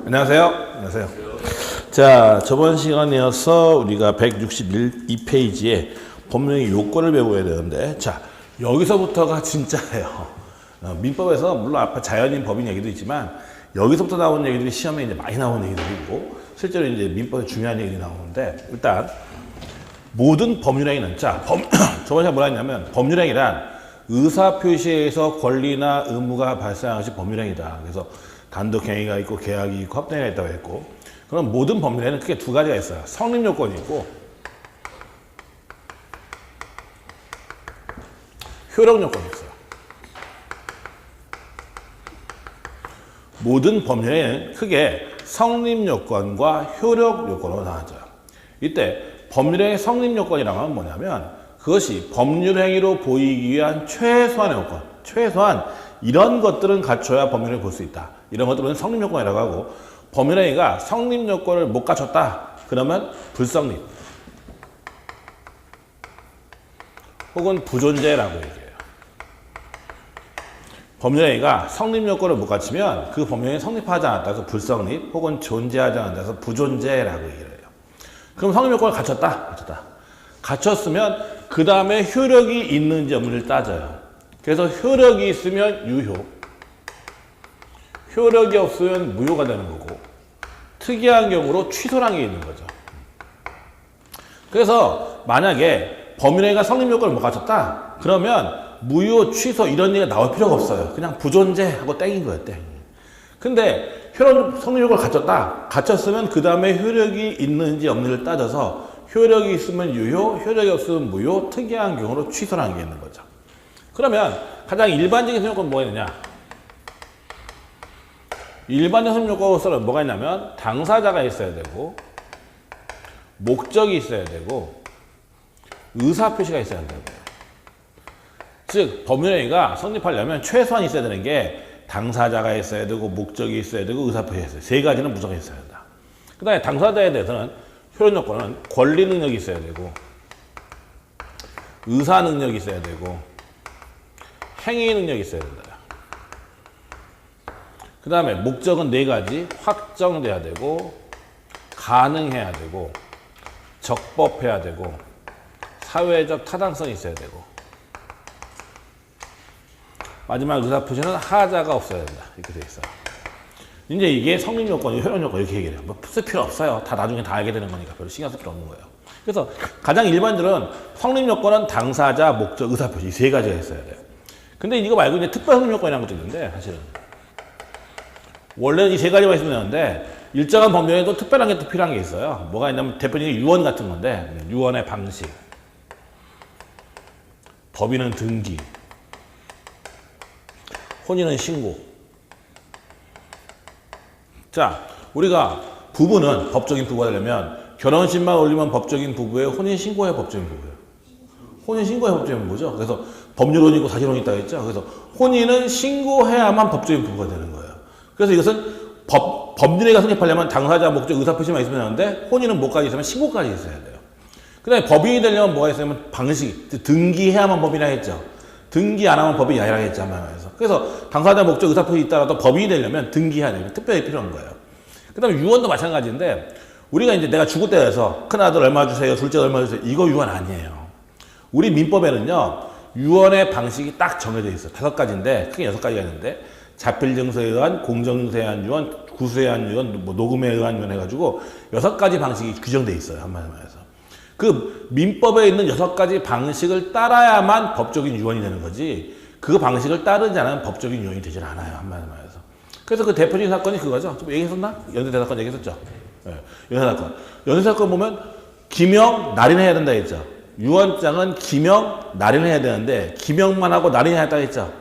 안녕하세요. 안녕하세요. 자, 저번 시간이어서 우리가 162페이지에 법령의 요건을 배워야 되는데, 자, 여기서부터가 진짜예요. 민법에서 물론 앞에 자연인 법인 얘기도 있지만 여기서부터 나오는 얘기들이 시험에 이제 많이 나오는 얘기들이고 실제로 이제 민법에 중요한 얘기들이 나오는데, 일단 모든 법률행위는, 자, 저번 시간에 뭐라 했냐면 법률행위란 의사표시에서 권리나 의무가 발생한 것이 법률행위다. 그래서 단독행위가 있고 계약이 있고 합동행위가 있다고 했고, 그럼 모든 법률에는 크게 두 가지가 있어요. 성립요건이 있고 효력요건이 있어요. 모든 법률에는 크게 성립요건과 효력요건으로 나눠져요. 이때 법률의 성립요건이라는 건 뭐냐면 그것이 법률행위로 보이기 위한 최소한의 요건, 최소한 이런 것들은 갖춰야 법률을 볼 수 있다. 이런 것들은 성립요건이라고 하고, 법률행위가 성립요건을 못 갖췄다. 그러면 불성립 혹은 부존재라고 얘기해요. 법률행위가 성립요건을 못 갖추면 그 법률행위 성립하지 않았다 해서 불성립 혹은 존재하지 않았다 해서 부존재라고 얘기를 해요. 그럼 성립요건을 갖췄다. 갖췄으면 그 다음에 효력이 있는지 없는지를 따져요. 그래서 효력이 있으면 유효, 효력이 없으면 무효가 되는 거고, 특이한 경우로 취소라는 게 있는 거죠. 그래서 만약에 법률행위가 성립요건을 못 갖췄다 그러면 무효, 취소 이런 얘기가 나올 필요가 없어요. 그냥 부존재하고 땡인 거예요, 땡. 근데 성립요건을 갖췄으면 그 다음에 효력이 있는지 없는지를 따져서 효력이 있으면 유효, 효력이 없으면 무효, 특이한 경우로 취소라는 게 있는 거죠. 그러면 가장 일반적인 성립요건은 뭐가 있느냐? 일반적인 성립요건으로서는 뭐가 있냐면 당사자가 있어야 되고, 목적이 있어야 되고, 의사표시가 있어야 되는 거예요. 즉 법률행위가 성립하려면 최소한 있어야 되는 게 당사자가 있어야 되고, 목적이 있어야 되고, 의사표시가 있어야 돼요. 세 가지는 무조건 있어야 된다. 그 다음에 당사자에 대해서는 효력요건은 권리 능력이 있어야 되고, 의사 능력이 있어야 되고, 행위 능력이 있어야 된다. 그 다음에 목적은 네 가지: 확정돼야 되고, 가능해야 되고, 적법해야 되고, 사회적 타당성이 있어야 되고, 마지막 의사표시는 하자가 없어야 된다. 이렇게 돼 있어요. 이제 이게 성립요건, 효력요건 이렇게 얘기를 해요. 뭐 쓸 필요 없어요. 다 나중에 다 알게 되는 거니까 별로 신경 쓸 필요 없는 거예요. 그래서 가장 일반적으로는 성립요건은 당사자, 목적, 의사표시 이 세 가지가 있어야 돼요. 근데 이거 말고 이제 특별 성립요건이라는 것도 있는데, 사실은 원래는 이 세 가지만 있으면 되는데 일정한 법률에도 특별한 게 또 필요한 게 있어요. 뭐가 있냐면 대표적인 유언 같은 건데, 유언의 방식, 법인은 등기, 혼인은 신고. 자, 우리가 부부는 법적인 부부가 되려면 결혼식만 올리면 법적인 부부예요? 혼인신고해야 법적인 부부예요? 혼인신고해야 법적인 부부죠. 그래서 법률혼이 있고 사실혼이 있다고 했죠. 그래서 혼인은 신고해야만 법적인 부부가 되는 거예요. 그래서 이것은 법률행위가 성립하려면 당사자, 목적, 의사표시만 있으면 되는데 혼인은 뭐까지 있으면 신고까지 있어야 돼요. 그 다음에 법인이 되려면 뭐가 있으면 방식, 등기해야만 법인이라 했죠. 등기 안 하면 법인이 아니라 했죠. 그래서 당사자, 목적, 의사표시 있다라도 법인이 되려면 등기해야 돼요. 특별히 필요한 거예요. 그 다음에 유언도 마찬가지인데, 우리가 이제 내가 죽을 때 해서 큰아들 얼마 주세요, 둘째 얼마 주세요, 이거 유언 아니에요. 우리 민법에는요, 유언의 방식이 딱 정해져 있어요. 5가지인데, 크게 6가지가 있는데, 자필증서에 의한, 공정서에 의한 유언, 구수에 의한 유언, 뭐 녹음에 의한 유언 해가지고 6가지 방식이 규정돼 있어요. 한마디로 말해서. 그 민법에 있는 6가지 방식을 따라야만 법적인 유언이 되는 거지, 그 방식을 따르지 않으면 법적인 유언이 되질 않아요. 한마디로 말해서. 그래서 그 대표적인 사건이 그거죠. 좀 얘기했었나? 연쇄 사건 얘기했었죠. 네. 연쇄 사건. 연쇄 사건 보면 기명, 날인해야 된다 했죠. 유언장은 기명, 날인해야 되는데 기명만 하고 날인해야 했다 했죠.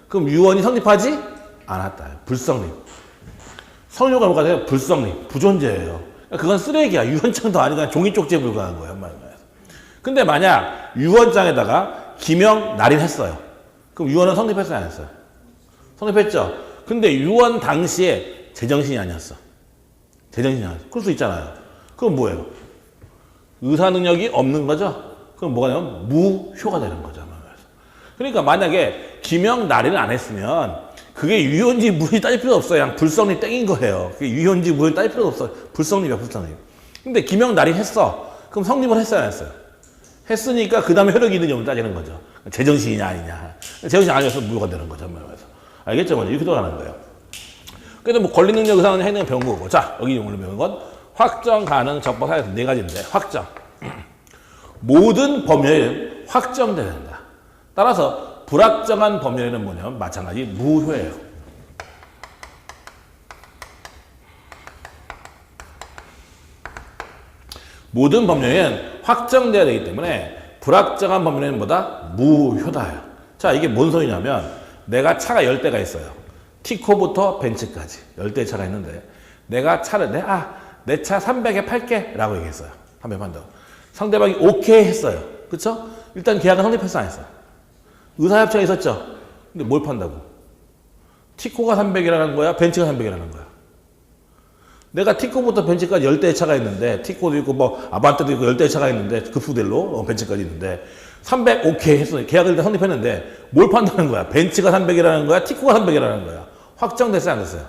그럼 유언이 성립하지 않았다. 불성립. 성립요건이 뭐가 돼요? 불성립. 부존재예요. 그건 쓰레기야. 유언장도 아니고 그냥 종이 쪽지에 불과한 거예요. 한마디로 말해서. 근데 만약 유언장에다가 기명, 날인했어요. 그럼 유언은 성립했어요, 안 했어요? 성립했죠. 근데 유언 당시에 제정신이 아니었어. 제정신이 아니었어. 그럴 수 있잖아요. 그럼 뭐예요? 의사 능력이 없는 거죠? 그럼 뭐가 되면 무효가 되는 거죠. 그러니까 만약에 기명, 날인을 안 했으면 그게 유효인지 무효인지 따질 필요 없어요. 그냥 불성립 땡인 거예요. 그게 유효인지 무효인지 따질 필요 없어요. 불성립이야, 불성립. 근데 김영 날이 했어. 그럼 성립을 했어야 안 했어요? 했으니까 그 다음에 효력이 있는지 없는지 따지는 거죠. 제정신이냐 아니냐. 제정신 아니어서 무효가 되는 거죠. 알겠죠? 먼저 이렇게 돌아가는 거예요. 그래도 뭐 권리능력 의사는 해내는 배운 거고. 자, 여기 오늘 배운 건 확정 가능 적법 사유에서 네 가지인데 확정. 모든 법률은 확정돼야 된다. 따라서 불확정한 법률에는 뭐냐면 마찬가지 무효예요. 모든 법률은 확정돼야 되기 때문에 불확정한 법률에는 뭐다? 무효다예요. 자, 이게 뭔 소리냐면 내가 차가 10대가 있어요. 티코부터 벤츠까지 10대의 차가 있는데 내가 차를 내 차 300에 팔게 라고 얘기했어요. 300 판다고. 상대방이 오케이 했어요. 그쵸? 일단 계약은 성립했어 안 했어요? 의사협정이 있었죠? 근데 뭘 판다고? 티코가 300이라는 거야? 벤츠가 300이라는 거야? 내가 티코부터 벤츠까지 10대의 차가 있는데 티코도 있고 뭐 아반떼도 있고 10대의 차가 있는데 급수델로 벤츠까지 있는데 300 오케이 했어. 계약을 일단 성립했는데 뭘 판다는 거야? 벤츠가 300이라는 거야? 티코가 300이라는 거야? 확정됐어요? 안 됐어요?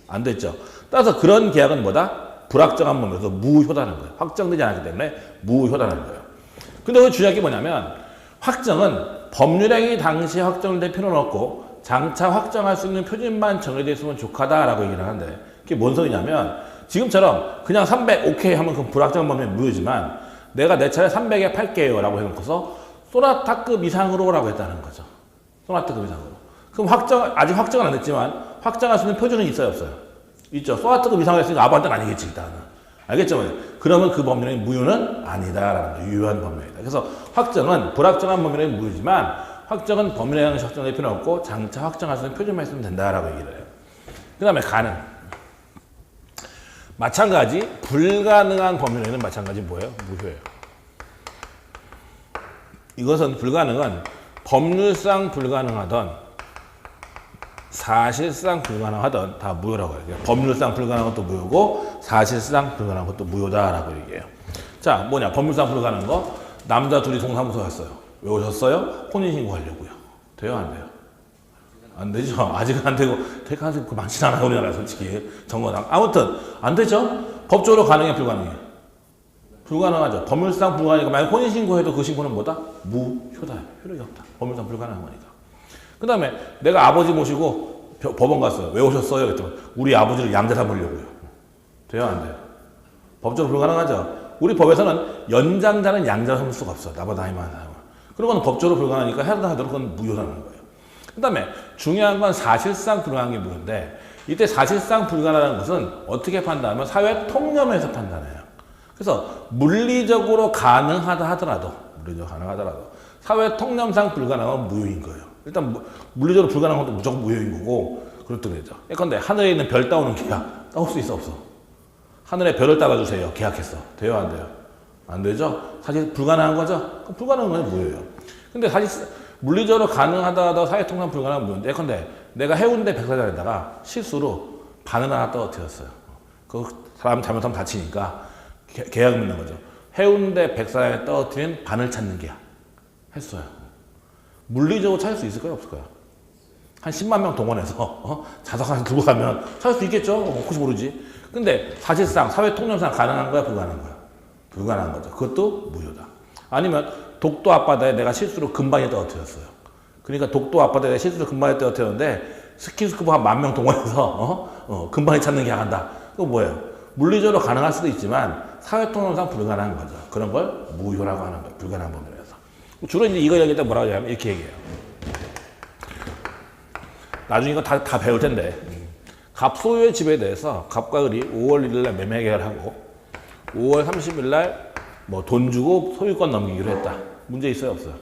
안 됐죠. 따라서 그런 계약은 뭐다? 불확정한 법률에서 무효다는 거예요. 확정되지 않았기 때문에 무효다는 거예요. 근데 그 중요한 게 뭐냐면 확정은 법률행위 당시에 확정될 필요는 없고 장차 확정할 수 있는 표준만 정해져 있으면 족하다라고 얘기를 하는데 그게 뭔 소리냐면 지금처럼 그냥 300 오케이 하면 그 불확정한 법률이 무효지만 내가 내 차를 300에 팔게요 라고 해놓고서 소나타급 이상으로 라고 했다는 거죠. 소나타급 이상으로. 그럼 아직 확정은 안 됐지만 확정할 수 있는 표준은 있어요 없어요? 있죠. 소나타급 이상을 했으니까 아반떼는 아니겠지 일단은. 알겠죠? 그러면 그 법률은 무효는 아니다라는 유효한 법률이다. 그래서 확정은 불확정한 법률은 무효지만 확정은 법률에 의한 확정될 필요는 없고 장차 확정할 수 있는 표준만 있으면 된다라고 얘기를 해요. 그 다음에 가능. 마찬가지 불가능한 법률에는 마찬가지 뭐예요? 무효예요. 이것은 불가능은 법률상 불가능하던 사실상 불가능하던 다 무효라고 해요. 법률상 불가능한 것도 무효고 사실상 불가능한 것도 무효다라고 얘기해요. 자, 뭐냐? 법률상 불가능한 거 남자 둘이 동사무소 갔어요. 왜 오셨어요? 혼인신고하려고요. 돼요? 안 돼요? 안 되죠. 아직은 안 되고 될 가능성이 많지는 않아요. 우리나라 솔직히 정거당. 아무튼 안 되죠. 법적으로 가능해 불가능해? 불가능하죠. 법률상 불가능하니까 만약 혼인신고해도 그 신고는 뭐다? 무효다. 효력이 없다. 법률상 불가능한 거니까. 그 다음에 내가 아버지 모시고 법원 갔어요. 왜 오셨어요? 그랬더니 우리 아버지를 양자 삼으려고요. 돼요? 안 돼요? 법적으로 불가능하죠. 우리 법에서는 연장자는 양자 삼을 수가 없어요. 나보다 나이 많은 사람은. 그런 건 법적으로 불가능하니까 해당하도록 그건 무효라는 거예요. 그 다음에 중요한 건 사실상 불가능한 게 무효인데 이때 사실상 불가능한 것은 어떻게 판단하면 사회 통념에서 판단해요. 그래서 물리적으로 가능하다 하더라도 사회 통념상 불가능한 무효인 거예요. 일단 물리적으로 불가능한 것도 무조건 무효인 거고 그렇다고 되죠. 예컨대 하늘에 있는 별 따오는 계약 따올 수 있어 없어? 하늘에 별을 따라주세요. 계약했어. 돼요? 안 돼요? 안 되죠? 사실 불가능한 거죠? 불가능한 건 무효예요. 근데 사실 물리적으로 가능하다 사회 통념 불가능한 무효인데 예컨대 내가 해운대 백사장에다가 실수로 바늘 하나 떨어뜨렸어요. 그 사람 잘못하면 다치니까 계약을 맺는 거죠. 해운대 백사장에 떨어뜨린 바늘 찾는 계약 했어요. 물리적으로 찾을 수 있을까요? 없을까요? 한 10만 명 동원해서 자석하나 들고 가면 찾을 수 있겠죠? 혹시 모르지. 근데 사실상 사회 통념상 가능한 거야? 불가능한 거야? 불가능한 거죠. 그것도 무효다. 아니면 독도 앞바다에 내가 실수로 금반이 떨어뜨렸어요. 그러니까 독도 앞바다에 내가 실수로 금반이 떨어뜨렸는데 스키스쿠버 한 10,000명 동원해서 금반이 찾는 게 한다. 그거 뭐예요? 물리적으로 가능할 수도 있지만 사회 통념상 불가능한 거죠. 그런 걸 무효라고 하는 거예요. 불가능한 범위에서. 주로 이제 이거 얘기할 때 뭐라고 하냐면 이렇게 얘기해요. 나중에 이거 다 배울 텐데 갑소유의 집에 대해서 갑과 을이 5월 1일 날 매매 계약을 하고 5월 30일 날 뭐 돈 주고 소유권 넘기기로 했다. 문제 있어요? 없어요?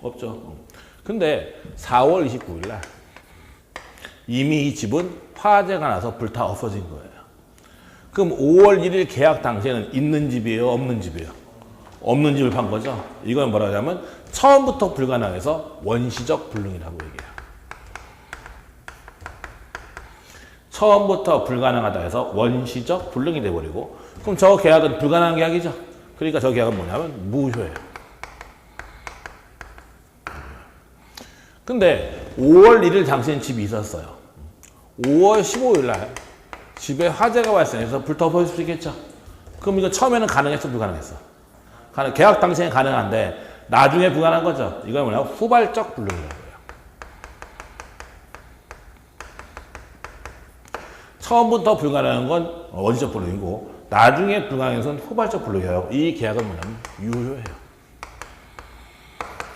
없죠. 근데 4월 29일 날 이미 이 집은 화재가 나서 불타 없어진 거예요. 그럼 5월 1일 계약 당시에는 있는 집이에요? 없는 집이에요? 없는 집을 판 거죠. 이건 뭐라고 하냐면 처음부터 불가능해서 원시적 불능이라고 얘기해요. 처음부터 불가능하다 해서 원시적 불능이 돼버리고 그럼 저 계약은 불가능한 계약이죠. 그러니까 저 계약은 뭐냐면 무효예요. 근데 5월 1일 당시엔 집이 있었어요. 5월 15일 날 집에 화재가 발생해서 불타고 버릴 수 있겠죠. 그럼 이거 처음에는 가능했어, 불가능했어? 계약 당시엔 가능한데 나중에 불가능한 거죠. 이걸 뭐냐면 후발적 불능이라고 해요. 처음부터 불가능한 건 원시적 불능이고 나중에 불가능한 것은 후발적 불능이에요. 이 계약은 뭐냐면 유효해요.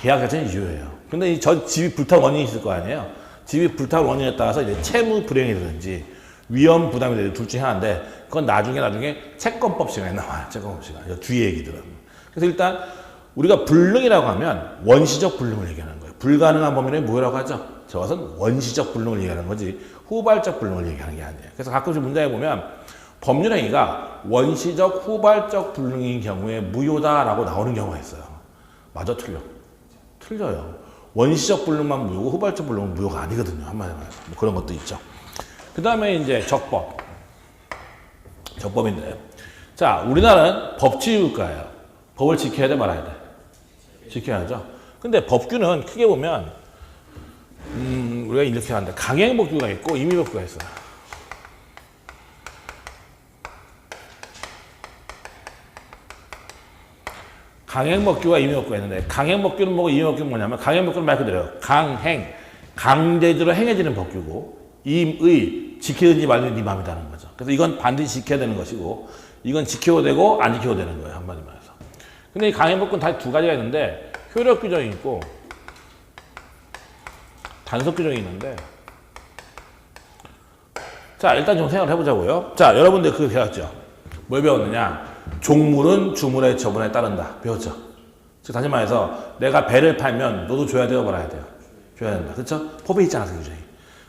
계약 자체는 유효해요. 근데 저 집이 불탄 원인이 있을 거 아니에요. 집이 불탄 원인에 따라서 이제 채무 불이행이라든지 위험 부담이 되는 둘 중에 하나인데 그건 나중에 채권법 시간에 나와요. 채권법 시간. 뒤에 얘기들은. 그래서 일단 우리가 불능이라고 하면 원시적 불능을 얘기하는 거예요. 불가능한 범위는 뭐라고 하죠? 저것은 원시적 불능을 얘기하는 거지 후발적 불능을 얘기하는 게 아니에요. 그래서 가끔씩 문장에 보면 법률행위가 원시적 후발적 불능인 경우에 무효다라고 나오는 경우가 있어요. 맞아, 틀려? 틀려요. 원시적 불능만 무효고 후발적 불능은 무효가 아니거든요. 한마디로 말해서. 뭐 그런 것도 있죠. 그 다음에 이제 적법. 적법인데. 자, 우리나라는 법치국가예요. 법을 지켜야 돼, 말아야 돼? 지켜야죠. 근데 법규는 크게 보면, 우리가 이렇게 하는데, 강행법규가 있고, 임의법규가 있어요. 강행법규와 임의법규가 있는데, 강행법규는 뭐고 임의법규는 뭐냐면, 강행법규는 말 그대로 강행, 강제적으로 행해지는 법규고, 임의, 지키든지 말든지 네 마음이라는 거죠. 그래서 이건 반드시 지켜야 되는 것이고, 이건 지켜도 되고, 안 지켜도 되는 거예요. 한마디 말해서. 근데 이 강행법규는 다 두 가지가 있는데, 효력 규정이 있고, 단속 규정이 있는데, 자, 일단 좀 생각을 해보자고요. 자, 여러분들 그거 배웠죠? 뭘 배웠느냐? 종물은 주물의 처분에 따른다. 배웠죠? 즉, 다시 말해서, 내가 배를 팔면 너도 줘야 돼요, 말아야 돼요? 줘야 된다. 그렇죠? 법에 있잖아, 그 규정이.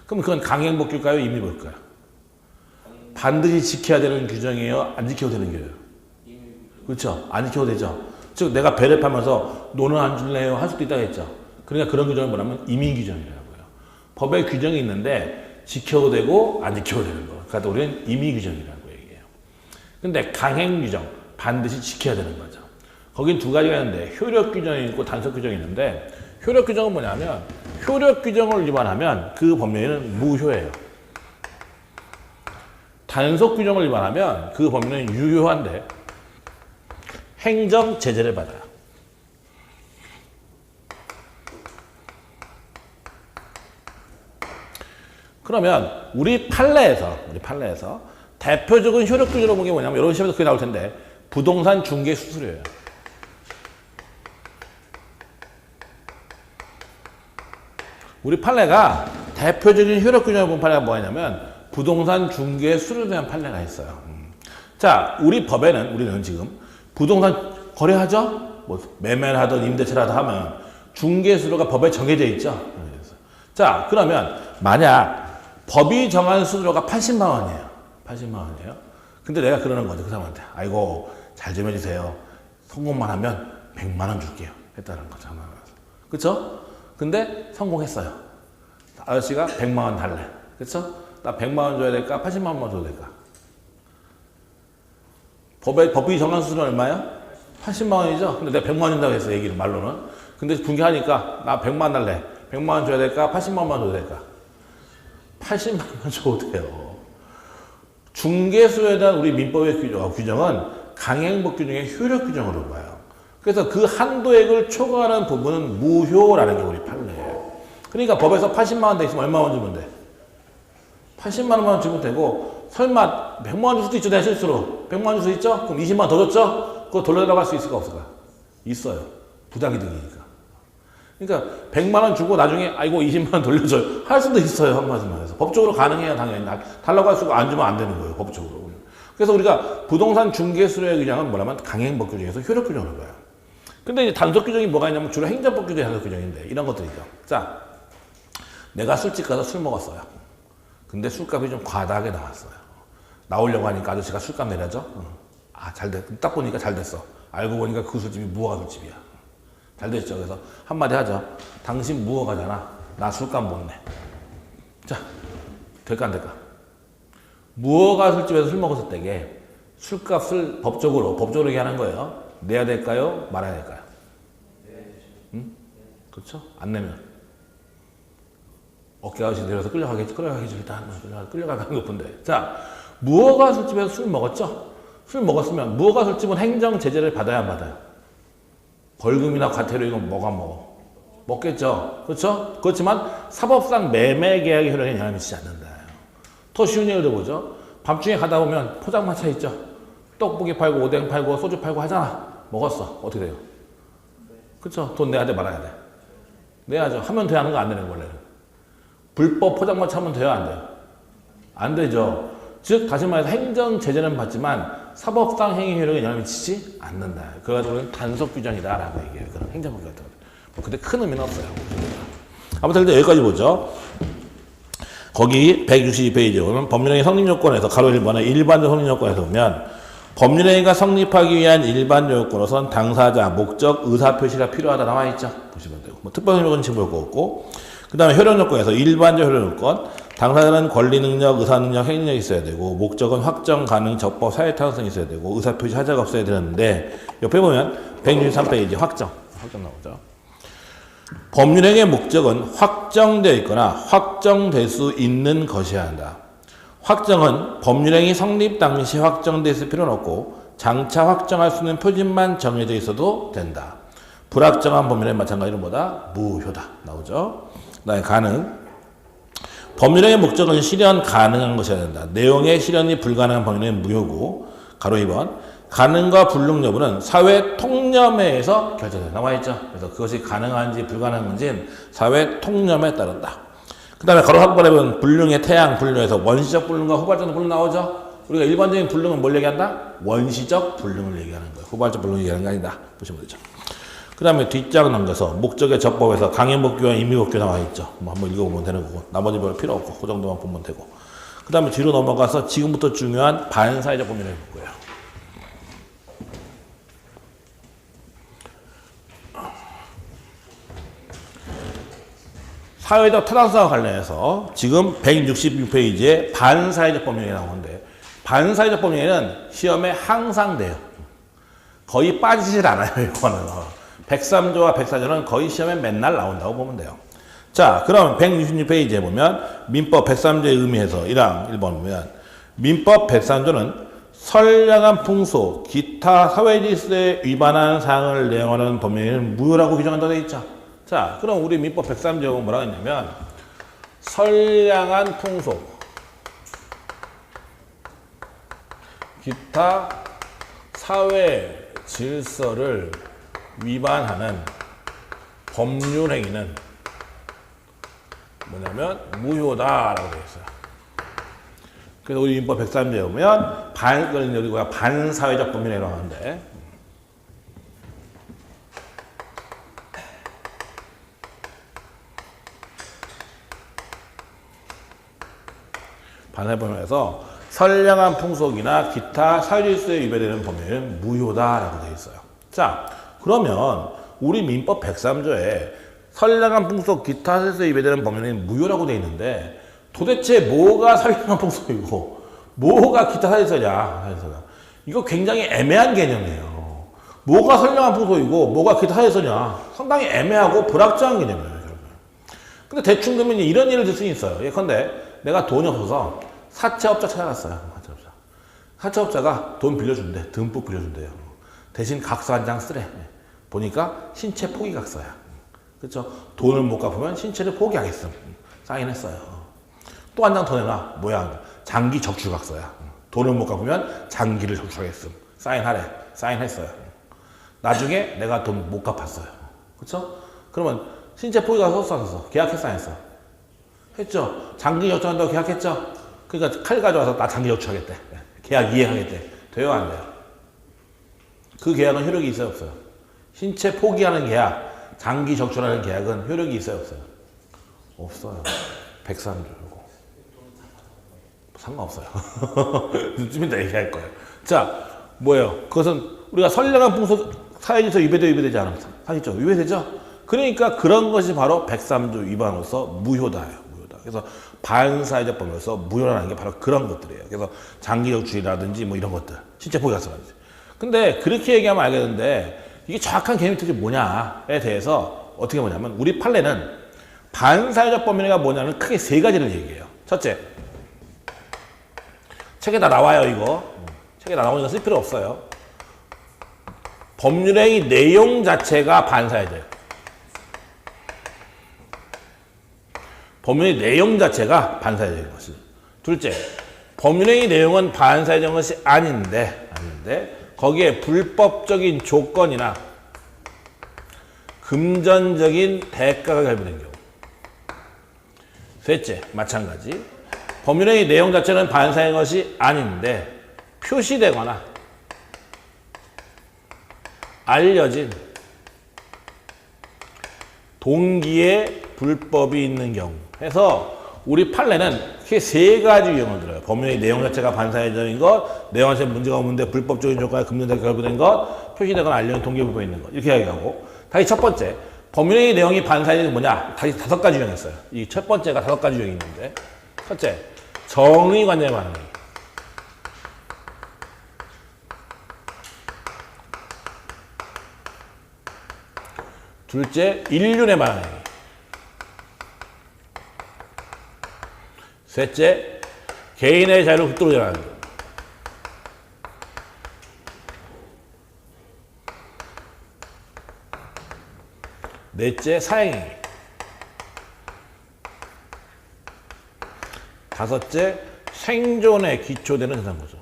그럼 그건 강행법규일까요? 임의법규일까요? 반드시 지켜야 되는 규정이에요? 안 지켜도 되는 규정이에요? 그렇죠? 안 지켜도 되죠? 즉, 내가 배를 팔면서 너는 안 줄래요? 할 수도 있다고 했죠? 그러니까 그런 규정을 뭐냐면 임의규정이라고요. 법에 규정이 있는데 지켜도 되고 안 지켜도 되는 거. 그러니까 우리는 임의규정이라고 얘기해요. 근데 강행규정, 반드시 지켜야 되는 거죠. 거긴 두 가지가 있는데 효력규정이 있고 단속규정이 있는데 효력규정은 뭐냐면 효력규정을 위반하면 그 법률은 무효예요. 단속규정을 위반하면 그 법률은 유효한데 행정 제재를 받아요. 그러면 우리 판례에서 대표적인 효력 규정으로 본 게 뭐냐면 이런 시험에서 그게 나올 텐데 부동산 중개 수수료예요. 우리 판례가 대표적인 효력 규정을 본 판례가 뭐냐면 부동산 중개 수수료에 대한 판례가 있어요. 자, 우리 법에는 우리는 지금 부동산 거래하죠? 뭐 매매를 하든 임대차를 하든 하면 중개 수수료가 법에 정해져 있죠. 자, 그러면 만약 법이 정한 수수료가 80만 원이에요. 80만 원이에요. 근데 내가 그러는 거죠. 그 사람한테. 아이고, 잘 좀 해주세요. 성공만 하면 100만 원 줄게요. 했다는 거죠. 그쵸? 근데 성공했어요. 아저씨가 100만 원 달래. 그쵸? 나 100만 원 줘야 될까? 80만 원만 줘야 될까? 법이 정한 수수료는 얼마야? 80만 원이죠? 근데 내가 100만 원 준다고 했어, 얘기를, 말로는. 근데 분개하니까 나 100만 원 달래. 100만 원 줘야 될까? 80만 원만 줘야 될까? 80만 원만 줘도 돼요. 중개수에 대한 우리 민법의 규정은 강행법 규정의 효력 규정으로 봐요. 그래서 그 한도액을 초과하는 부분은 무효라는 게 우리 판례예요. 그러니까 법에서 80만 원 돼 있으면 얼마만 주면 돼? 80만 원만 주면 되고 설마 100만 원 줄 수도 있죠, 내 실수로. 100만 원 줄 수 있죠? 그럼 20만 원 더 줬죠? 그거 돌려나갈 수 있을까 없을까? 있어요. 부당이득이니까. 그러니까 100만 원 주고 나중에 아이고 20만 원 돌려줘요. 할 수도 있어요. 한마디만 해서. 법적으로 가능해요. 당연히. 달라고 할 수가 안 주면 안 되는 거예요. 법적으로. 그래서 우리가 부동산 중개수료의 규정은 뭐냐면 강행법 규정에서 효력 규정을 봐요. 근데 이제 단속 규정이 뭐가 있냐면 주로 행정법 규정의 단속 규정인데 이런 것들이죠. 자, 내가 술집 가서 술 먹었어요. 근데 술값이 좀 과다하게 나왔어요. 나오려고 하니까 아저씨가 술값 내려줘. 아, 잘 됐. 딱 보니까 잘 됐어. 알고 보니까 그 술집이 무허가 술집이야. 잘 됐죠. 그래서 한마디 하죠. 당신 무허가잖아. 나 술값 못 내. 자, 될까 안 될까? 무허가 술집에서 술 먹었을 때에 술값을 법적으로 얘기하는 거예요. 내야 될까요? 말아야 될까요? 응? 그렇죠? 안 내면. 어깨가 내려서 끌려가겠지. 일단 끌려가는 높은데. 자, 무허가 술집에서 술 먹었죠? 술 먹었으면 무허가 술집은 행정 제재를 받아야 안 받아요? 벌금이나 과태료 이건 뭐가 먹어? 먹겠죠. 그렇죠? 그렇지만 사법상 매매 계약의 효력에 영향을 미치지 않는다. 더 쉬운 예를 들어보죠. 밤중에 가다 보면 포장마차 있죠. 떡볶이 팔고 오뎅 팔고 소주 팔고 하잖아. 먹었어. 어떻게 돼요? 그렇죠? 돈 내야 돼 말아야 돼? 내야죠. 하면 돼야 하는 거 안 되는 원래는. 불법 포장마차 하면 돼요 안 돼요? 안 되죠. 즉 다시 말해서 행정 제재는 받지만 사법상 행위 효력에 영향을 미치지 않는다. 그래가지고 단속 규정이다라고 얘기해요. 그런 행정법 같은 거. 뭐 근데 큰 의미는 없어요. 아무튼 일단 여기까지 보죠. 거기 162페이지에 보면 법률행위 성립요건에서 가로 1번에 일반적 성립요건에서 보면 법률행위가 성립하기 위한 일반 요건으로선 당사자, 목적, 의사표시가 필요하다 나와 있죠. 보시면 되고 뭐 특별 요건은 지금 볼 거 없고 그 다음에 효력 요건에서 일반적 효력 요건 당사자는 권리 능력, 의사 능력, 행위 능력이 있어야 되고 목적은 확정 가능, 적법, 사회 타당성이 있어야 되고 의사표시 하자가 없어야 되는데 옆에 보면 163페이지 확정 나오죠. 법률행위의 목적은 확정되어 있거나 확정될 수 있는 것이어야 한다. 확정은 법률행위 성립 당시 확정됐을 필요는 없고 장차 확정할 수 있는 표준만 정해져 있어도 된다. 불확정한 법률행위 마찬가지로 뭐다? 무효다. 나오죠. 그다음에 가능. 법률행위의 목적은 실현 가능한 것이어야 된다. 내용의 실현이 불가능한 법률행위는 무효고 가로 2번. 가능과 불능 여부는 사회 통념에서 결정된다. 나와있죠. 그래서 그것이 가능한지 불가능한지는 사회 통념에 따른다. 그 다음에 가로 3번에 보면 불능의 태양 불능에서 원시적 불능과 후발적 불능 나오죠. 우리가 일반적인 불능은 뭘 얘기한다? 원시적 불능을 얘기하는 거예요. 후발적 불능을 얘기하는 게 아니다. 보시면 되죠. 그 다음에 뒷장 넘겨서 목적의 접법에서 강행법규와 임의법규 나와 있죠. 뭐 한번 읽어보면 되는 거고 나머지 별 필요 없고 그 정도만 보면 되고 그 다음에 뒤로 넘어가서 지금부터 중요한 반사회적 법률을 볼 거예요. 사회적 타당성과 관련해서 지금 166페이지에 반사회적 법률이 나오는데 반사회적 법률은 시험에 항상 돼요. 거의 빠지질 않아요. 이거는 103조와 104조는 거의 시험에 맨날 나온다고 보면 돼요. 자, 그럼 166페이지에 보면 민법 103조의 의미에서 1항 1번 보면 민법 103조는 선량한 풍속, 기타 사회질서에 위반한 사항을 내용하는 법률은 무효라고 규정한다고 되어 있죠. 자, 그럼 우리 민법 103조는 뭐라고 했냐면 선량한 풍속, 기타 사회 질서를 위반하는 법률 행위는 뭐냐면 무효다라고 되어 있어요. 그래서 우리 민법 103조에 보면 여기가 반사회적 법률이라고 하는데 반사법에서 선량한 풍속이나 기타 사회질서에 위배되는 법률은 무효다라고 되어 있어요. 자, 그러면 우리 민법 103조에 선량한 풍속, 기타 사회질서에 위배되는 법률은 무효라고 되어 있는데 도대체 뭐가 선량한 풍속이고 뭐가 기타 사회질서냐? 이거 굉장히 애매한 개념이에요. 뭐가 선량한 풍속이고 뭐가 기타 사회질서냐? 상당히 애매하고 불확정한 개념이에요. 근데 대충 되면 이런 예를 들 수 있어요. 예컨대 내가 돈이 없어서 사채업자 찾아갔어요. 사채업자가 돈 빌려준대. 듬뿍 빌려준대요. 대신 각서 한 장 쓰래. 보니까 신체 포기 각서야. 그렇죠? 돈을 못 갚으면 신체를 포기하겠음. 사인했어요. 또 한 장 더 내놔. 뭐야? 장기 적출 각서야. 돈을 못 갚으면 장기를 적출하겠음. 사인하래. 사인했어요. 나중에 내가 돈 못 갚았어요. 그렇죠? 그러면 신체 포기 각서 썼어 안 썼어? 계약했어 안 했어? 했죠. 장기 적출한다고 계약했죠. 그러니까 칼 가져와서 나 장기 적출하겠대. 계약 이행하겠대. 돼요 안 돼요? 그 계약은 효력이 있어요 없어요? 신체 포기하는 계약, 장기 적출하는 계약은 효력이 있어요 없어요? 없어요. 103조 이거. 상관없어요. 좀 이따 얘기할 거예요. 자, 뭐예요? 그것은 우리가 선량한 풍속 사회질서 위배되지 않습니까? 사실죠? 위배되죠? 그러니까 그런 것이 바로 103조 위반으로서 무효다예요. 무효다. 그래서 반사회적 법률로서 무효라는 게 바로 그런 것들이에요. 그래서 장기 적출이라든지 뭐 이런 것들, 신체 포기 가서라든지. 근데 그렇게 얘기하면 알겠는데 이게 정확한 개념이 도대체 뭐냐에 대해서 어떻게 보냐면 우리 판례는 반사회적 법률행위가 뭐냐면 크게 세 가지를 얘기해요. 첫째, 책에 다 나와요, 이거. 책에 다 나오니까 쓸 필요 없어요. 법률행위 내용 자체가 반사회적. 법률의 내용 자체가 반사회적인 것이. 둘째, 법률행위 내용은 반사회적인 것이 아닌데 거기에 불법적인 조건이나 금전적인 대가가 결부된 경우. 셋째, 마찬가지. 법률행위 내용 자체는 반사회적인 것이 아닌데 표시되거나 알려진 동기의 불법이 있는 경우 해서 우리 판례는 이렇게 세 가지 유형을 들어요. 법률의 내용 자체가 반사회적인 것, 내용 자체에 문제가 없는데 불법적인 조건에 금전적 결부된 것, 표시되거나 알려진 동기의 불법이 있는 것 이렇게 이야기하고 다시 첫 번째 법률의 내용이 반사회적인 뭐냐? 다시 5가지 유형이 있어요. 이 첫 번째가 5가지 유형이 있는데 첫째, 정의관념에 관한 행위. 둘째, 인륜에 관한 행위. 셋째, 개인의 자유를 흙도로 제한하는 것. 넷째, 사행행위. 다섯째, 생존에 기초되는 재산구조.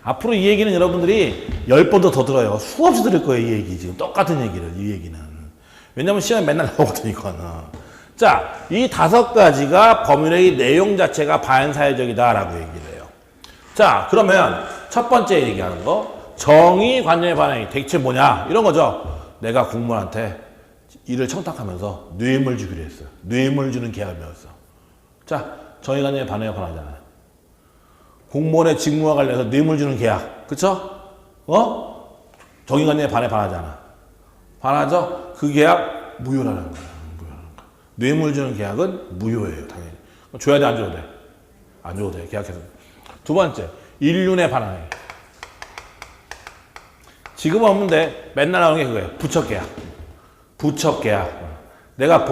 앞으로 이 얘기는 여러분들이 10번도 더 들어요. 수없이 들을 거예요, 이 얘기. 지금 똑같은 얘기를, 이 얘기는. 왜냐면 시험에 맨날 나오거든, 이거는. 자, 이 5가지가 법률의 내용 자체가 반사회적이다라고 얘기를 해요. 자, 그러면 첫 번째 얘기하는 거, 정의관념의 반응이 대체 뭐냐? 이런 거죠. 내가 공무원한테 일을 청탁하면서 뇌물 주기로 했어요. 뇌물 주는 계약을 맺었어. 자, 정의관념의 반응에 반하잖아요. 공무원의 직무와 관련해서 뇌물 주는 계약. 그쵸? 정의관념에 반하잖아. 반하죠? 그 계약 무효라는 거야. 뇌물 주는 계약은 무효예요, 당연히. 줘야 돼, 안 줘도 돼? 안 줘도 돼, 계약해서. 두 번째, 인륜에 반하는 행위. 지금은 없는데 맨날 나오는 게 그거예요. 부척계약. 부척계약. 내가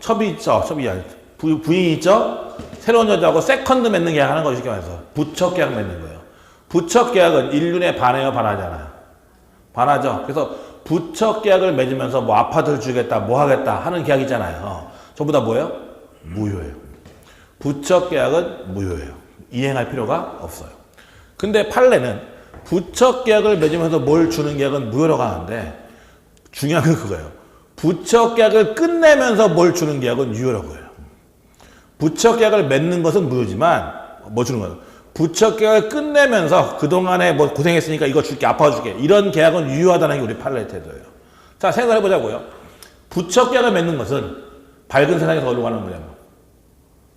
첩이 있죠? 첩이 아니 부인이 있죠? 새로운 여자하고 세컨드 맺는 계약 하는 거 쉽게 말해서 부척계약 맺는 거예요. 부척계약은 인륜에 반해요, 반하잖아요. 반하죠. 그래서 부척계약을 맺으면서 뭐 아파트를 주겠다, 뭐 하겠다 하는 계약 있잖아요. 전부 다 뭐예요? 무효예요. 부척계약은 무효예요. 이행할 필요가 없어요. 근데 판례는 부척계약을 맺으면서 뭘 주는 계약은 무효라고 하는데 중요한 건 그거예요. 부척계약을 끝내면서 뭘 주는 계약은 유효라고 해요. 부척계약을 맺는 것은 무효지만 뭐 주는 거예요? 부척계약을 끝내면서 그동안에 뭐 고생했으니까 이거 줄게, 아파줄게 이런 계약은 유효하다는 게 우리 판례의 태도예요. 자, 생각을 해보자고요. 부척계약을 맺는 것은 밝은 세상에서 어디로 가는 거냐?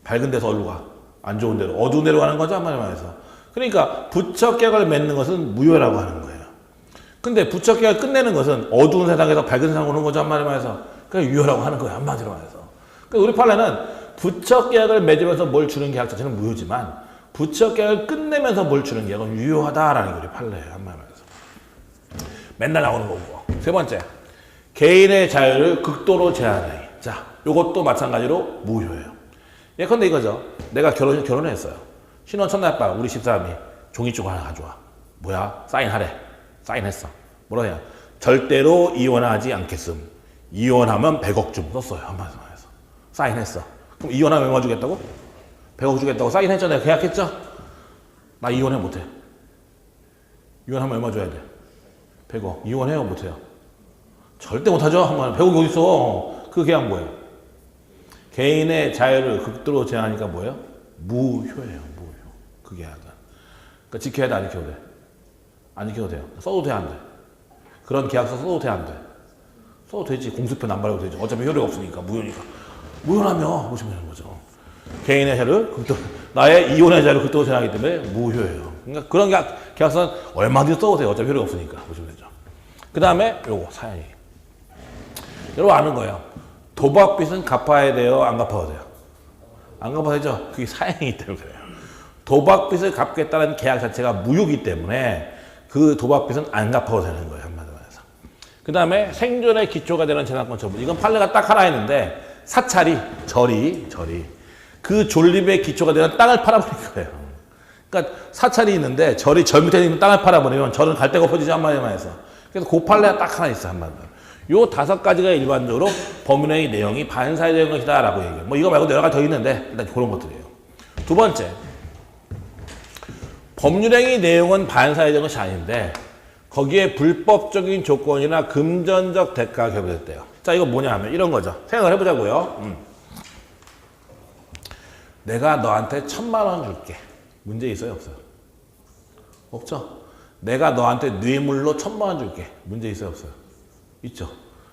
밝은 데서 어디로 가? 안 좋은 데로, 어두운 데로 가는 거죠, 한마디로 말해서. 그러니까 부척계약을 맺는 것은 무효라고 하는 거예요. 근데 부척계약을 끝내는 것은 어두운 세상에서 밝은 세상으로 오는 거죠, 한마디로 말해서. 그러니까 유효라고 하는 거예요, 한마디로 말해서. 그러니까 우리 판례는 부척계약을 맺으면서 뭘 주는 계약 자체는 무효지만 부척계약을 끝내면서 뭘 주는 계약은 유효하다라는 게 우리 판례예요, 한마디로 말해서. 맨날 나오는 거고. 세 번째, 개인의 자유를 극도로 제한하기. 자, 요것도 마찬가지로 무효예요. 예컨대 이거죠. 내가 결혼했어요. 신혼 첫날 밤 우리 집사람이 종이쪽 하나 가져와. 뭐야? 사인하래. 사인했어. 뭐라 해요? 절대로 이혼하지 않겠음. 이혼하면 100억 좀 썼어요. 한마디로 해서. 사인했어. 그럼 이혼하면 얼마 주겠다고? 100억 주겠다고 사인했잖아요. 계약했죠? 나 이혼해 못해. 이혼하면 얼마 줘야 돼? 100억. 이혼해요? 못해요? 절대 못하죠? 한번 100억이 어딨어? 그 계약 뭐예요? 개인의 자유를 극도로 제한하니까 뭐예요? 무효예요. 무효. 그 계약은. 그러니까 지켜야 돼? 안 지켜도 돼? 안 지켜도 돼요. 써도 돼? 안 돼? 그런 계약서 써도 돼? 안 돼? 써도 되지. 공수표 안 발라도 되지. 어차피 효력이 없으니까. 무효니까. 무효라며 보시면 되는 거죠. 개인의 자유를 극도로, 나의 이혼의 자유를 극도로 제한하기 때문에 무효예요. 그러니까 그런 계약서는 얼마든지 써도 돼요. 어차피 효력이 없으니까. 보시면 되죠. 그 다음에 요거 사연이. 여러분 아는 거예요. 도박빚은 갚아야 돼요? 안 갚아도 돼요? 안 갚아도 되죠? 그게 사행이기 때문에 그래요. 도박빚을 갚겠다는 계약 자체가 무효이기 때문에 그 도박빚은 안 갚아도 되는 거예요. 한마디로 해서. 그 다음에 생존의 기초가 되는 재산권 처분. 이건 판례가 딱 하나 있는데 사찰이, 절이 그 존립의 기초가 되는 땅을 팔아버린 거예요. 그러니까 사찰이 있는데 절이 절 밑에 있는 땅을 팔아버리면 절은 갈 데가 없어지지 한마디만 해서. 그래서 그 판례가 딱 하나 있어 한마디로. 요 5가지가 일반적으로 법률행위 내용이 반사회적인 것이다 라고 얘기해요. 뭐 이거 말고 여러 가지 더 있는데 일단 그런 것들이에요. 두 번째, 법률행위 내용은 반사회적인 것이 아닌데 거기에 불법적인 조건이나 금전적 대가가 결부됐대요. 자, 이거 뭐냐 하면 이런 거죠. 생각을 해보자고요. 내가 너한테 1000만 원 줄게. 문제 있어요, 없어요? 없죠? 내가 너한테 뇌물로 1000만 원 줄게. 문제 있어요, 없어요? 있죠?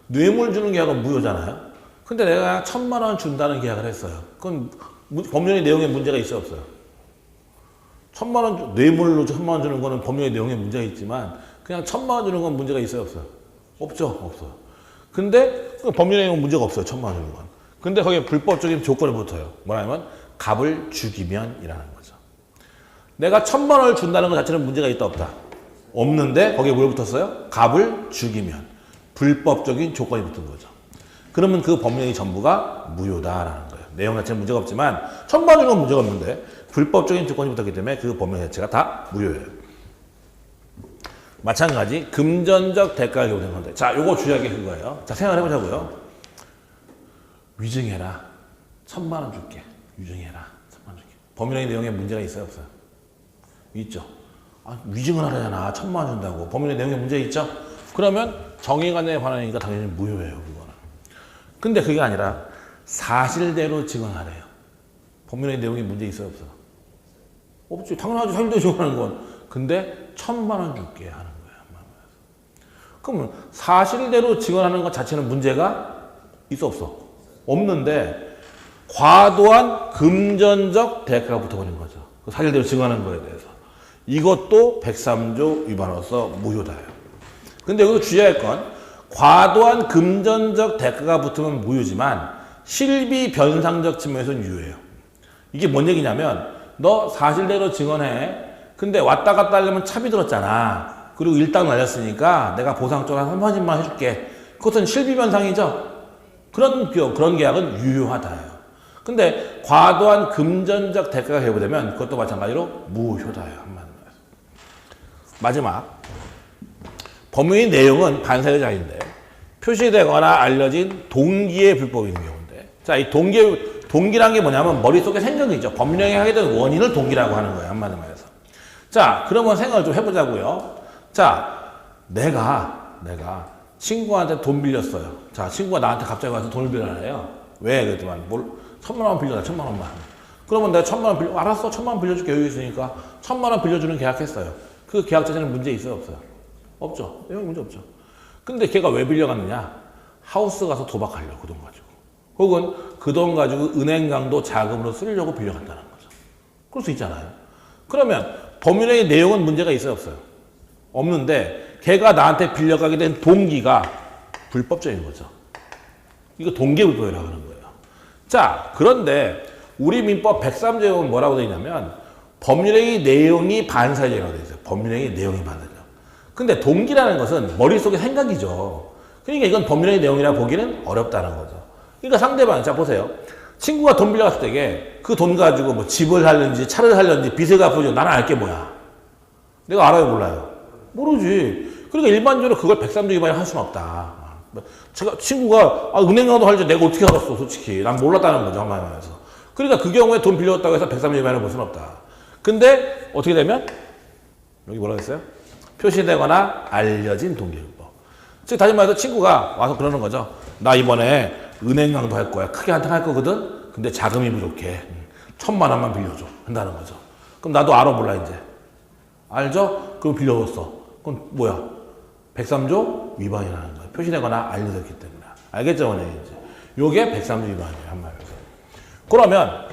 뇌물 주는 계약은 무효잖아요? 근데 내가 1000만 원 준다는 계약을 했어요. 그건 법률의 내용에 문제가 있어요, 없어요? 1000만 원, 뇌물로 1000만 원 주는 거는 법률의 내용에 문제가 있지만 그냥 1000만 원 주는 건 문제가 있어요, 없어요? 없죠? 없어요. 근데 법률의 내용은 문제가 없어요, 1000만 원 주는 건. 근데 거기에 불법적인 조건이 붙어요. 뭐냐면 갑을 죽이면 이라는 거죠. 내가 1000만 원을 준다는 것 자체는 문제가 있다, 없다? 없는데 거기에 뭘 붙었어요? 갑을 죽이면. 불법적인 조건이 붙은 거죠. 그러면 그 법령이 전부가 무효다라는 거예요. 내용 자체는 문제가 없지만 1000만 원 주는 건 문제가 없는데 불법적인 조건이 붙었기 때문에 그 법령 자체가 다 무효예요. 마찬가지 금전적 대가가 결부된 건데, 자, 요거 주의하게 그거예요. 자, 생각을 해보자고요. 위증해라. 1000만 원 줄게. 위증해라. 1000만 원 줄게. 법령의 내용에 문제가 있어요, 없어요? 있죠. 아, 위증을 하려잖아. 1000만 원 준다고. 법령의 내용에 문제 있죠? 그러면 정의관의 반환이니까 당연히 무효예요, 그거는. 근데 그게 아니라 사실대로 증언하래요. 법률의 내용에 문제 있어요, 없어요? 없지. 당연하지. 사실대로 증언하는 건. 근데 1000만 원 줄게 하는 거예요. 그러면 사실대로 증언하는 것 자체는 문제가 있어, 없어? 없는데 과도한 금전적 대가가 붙어버린 거죠. 그 사실대로 증언하는 거에 대해서. 이것도 103조 위반으로서 무효다예요. 근데 여기서 주의할 건 과도한 금전적 대가가 붙으면 무효지만 실비 변상적 측면에서는 유효해요. 이게 뭔 얘기냐면 너 사실대로 증언해. 근데 왔다 갔다 하려면 차비 들었잖아. 그리고 일당 날렸으니까 내가 보상적으로 한 30만 해줄게. 그것은 실비 변상이죠. 그런 계약은 유효하다예요. 근데 과도한 금전적 대가가 결부되면 그것도 마찬가지로 무효다예요. 한마디로 해서. 마지막. 법률의 내용은 반사회적인데 표시되거나 알려진 동기의 불법인 경우인데, 자, 이 동기란 게 뭐냐면 머릿속에 생각이죠. 법령이 하게 된 원인을 동기라고 하는 거예요. 한마디로 해서. 자, 그러면 생각을 좀 해보자고요. 자, 내가 친구한테 돈 빌렸어요. 자, 친구가 나한테 갑자기 와서 돈을 빌려달래요. 왜? 그랬더니 1000만 원 빌려라. 1000만 원만. 그러면 내가 1000만 원 알았어. 1000만 원 빌려줄게. 여유 있으니까 1000만 원 빌려주는 계약했어요. 그 계약 자체는 문제 있어요, 없어요? 없죠. 내용 문제 없죠. 근데 걔가 왜 빌려갔느냐? 하우스 가서 도박하려고 그 돈 가지고. 혹은 그 돈 가지고 은행 강도 자금으로 쓰려고 빌려갔다는 거죠. 그럴 수 있잖아요. 그러면 법률의 내용은 문제가 있어요, 없어요? 없는데 걔가 나한테 빌려가게 된 동기가 불법적인 거죠. 이거 동기불법이라고 하는 거예요. 자, 그런데 우리 민법 103조에 보면 뭐라고 되어 있냐면 법률의 내용이 반사적이라고 되어 있어요. 법률의 내용이 반사적. 근데 동기라는 것은 머릿속에 생각이죠. 그러니까 이건 법률의 내용이라 보기는 어렵다는 거죠. 그러니까 상대방, 자 보세요. 친구가 돈 빌려갔을 때 그 돈 가지고 뭐 집을 살는지 차를 살는지 빚을 갚을지 나는 알 게 뭐야? 내가 알아요, 몰라요? 모르지. 그러니까 일반적으로 그걸 103조 위반을 할 수는 없다. 제가 친구가 은행 강도 할지 내가 어떻게 알았어, 솔직히. 난 몰랐다는 거죠, 한마디로 해서. 그러니까 그 경우에 돈 빌렸다고 해서 103조 위반을 볼 수는 없다. 근데 어떻게 되면 여기 뭐라고 했어요? 표시되거나 알려진 동기불법. 즉 다시 말해서 친구가 와서 그러는 거죠. 나 이번에 은행 강도 할 거야. 크게 한탕 할 거거든. 근데 자금이 부족해. 1000만 원만 빌려줘. 한다는 거죠. 그럼 나도 알아, 몰라 이제? 알죠? 그럼 빌려줬어. 그럼 뭐야? 103조 위반이라는 거예요. 표시되거나 알려졌기 때문에. 알겠죠? 이제 요게 103조 위반이에요. 한마디로. 그러면